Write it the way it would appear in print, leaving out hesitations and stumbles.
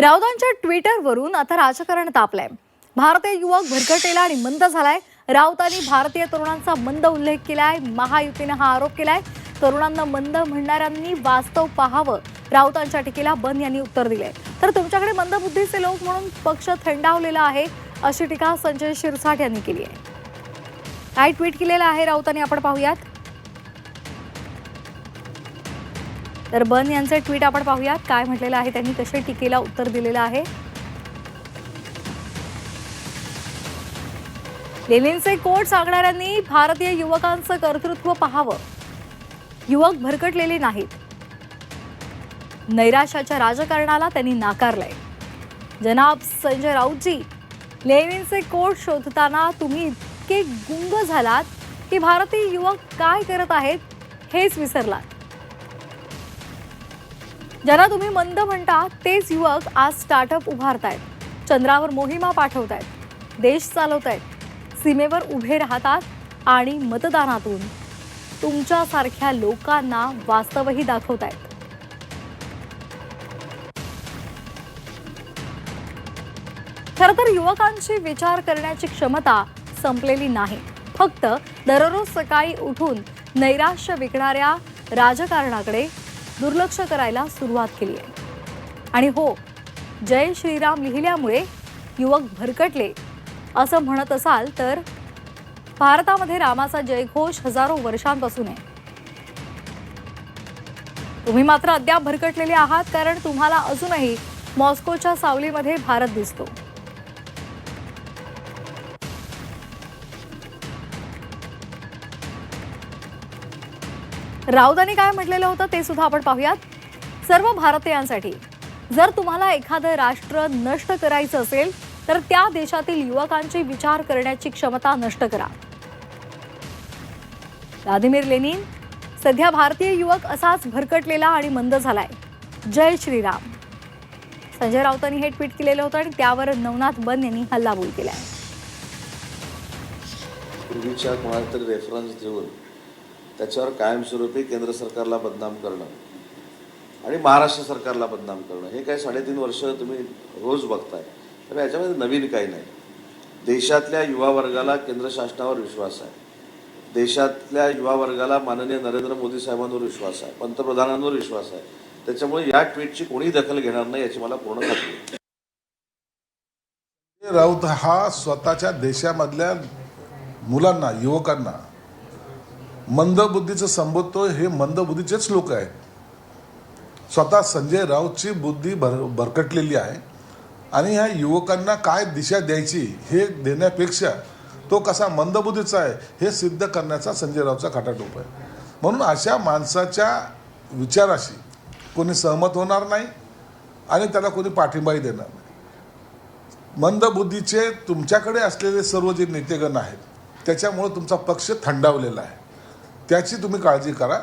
राऊतांच्या ट्विटरवरून आता राजकारण तापलंय। भारतीय युवक भरकटलेला आणि मंद झालाय। राऊतांनी भारतीय तरुणांचा मंद उल्लेख केलाय। महायुतीने हा आरोप केलाय। तरुणांना मंद म्हणणाऱ्यांनी वास्तव पाहावं, राऊतांच्या टीकेला बन यांनी उत्तर दिले। तर तुमच्याकडे मंदबुद्धीचे लोक म्हणून पक्ष थंडावलेला आहे, अशी टीका संजय शिरसाट यांनी केली आहे। काय ट्विट केलेलं आहे राऊतांनी आपण पाहूयात। तर बन यांचे ट्विट आपण पाहूयात, काय म्हटलेलं आहे त्यांनी, कशा टीकेला उत्तर दिलेलं आहे। लेनिनचे कोट सांगणाऱ्यांनी भारतीय युवकांचं कर्तृत्व पाहावं, युवक भरकटलेले नाहीत। नैराश्याच्या राजकारणाला त्यांनी नाकारलंय। जनाब संजय राऊतजी, लेनिनचे कोट शोधताना तुम्ही इतके गुंग झालात की भारतीय युवक काय करत आहेत हेच विसरलात। ज्यांना तुम्ही मंद म्हणता तेच युवक आज स्टार्टअप उभारतायत, चंद्रावर मोहिमा पाठवतायत, देश चालवतायत, सीमेवर उभे राहतात आणि मतदानातून तुमच्यासारख्या लोकांना वास्तवही दाखवतायत। खरं तर युवकांची विचार करण्याची क्षमता संपलेली नाही, फक्त दररोज सकाळी उठून नैराश्य विकणाऱ्या राजकारणाकडे दुर्लक्ष करायला सुरुवात केली आहे। आणि हो, जय श्रीराम लिहिल्यामुळे युवक भरकटले असं म्हणत असाल तर भारतामध्ये रामाचा जयघोष हजारो वर्षांपासून आहे। तुम्ही मात्र अद्याप भरकटलेले आहात, कारण तुम्हाला अजूनही मॉस्कोच्या सावलीमध्ये भारत दिसतो। राऊतांनी काय म्हटलेलं होतं ते सुद्धा आपण पाहूयात। सर्व भारतीयांसाठी जर तुम्हाला एखादं राष्ट्र नष्ट करायचं असेल तर त्या देशातील युवकांची विचार करण्याची क्षमता नष्ट करा। व्लादिमीर लेनिन, सध्या भारतीय युवक असाच भरकटलेला आणि मंद झालाय। जय श्रीराम। संजय राऊतांनी हे ट्विट केलेलं होतं आणि त्यावर नवनाथ बन यांनी हल्लाबोल केलाय। पूर्वीच्या कोणाला तरी रेफरन्स देऊन त्याच्यावर कायमस्वरूपी केंद्र सरकारला बदनाम करणं आणि महाराष्ट्र सरकारला बदनाम करणं हे काय 3.5 वर्ष तुम्ही रोज बघताय। तर याच्यामध्ये नवीन काही नाही। देशातल्या युवा वर्गाला केंद्र शासनावर विश्वास आहे, देशातल्या युवा वर्गाला माननीय नरेंद्र मोदी साहेबांवर विश्वास आहे, पंतप्रधानांवर विश्वास आहे। त्याच्यामुळे या ट्विटची कोणी दखल घेणार नाही याची मला पूर्ण खात्री आहे। राऊत हा स्वतःच्या देशामधल्या मुलांना, युवकांना मंदबुद्धीचं संबोधतो। हे मंदबुद्धीचेच लोक आहेत। स्वतः संजय राऊतची बुद्धी भरकटलेली आहे आणि ह्या युवकांना काय दिशा द्यायची हे देण्यापेक्षा तो कसा मंदबुद्धीचा आहे हे सिद्ध करण्याचा संजय राऊतचा खटाटोप आहे। म्हणून अशा माणसाच्या विचाराशी कोणी सहमत होणार नाही आणि त्याला कोणी पाठिंबाही देणार नाही। मंदबुद्धीचे तुमच्याकडे असलेले सर्व जे नेतेगण आहेत त्याच्यामुळे तुमचा पक्ष थंडावलेला आहे, त्याची तुम्ही काळजी करा।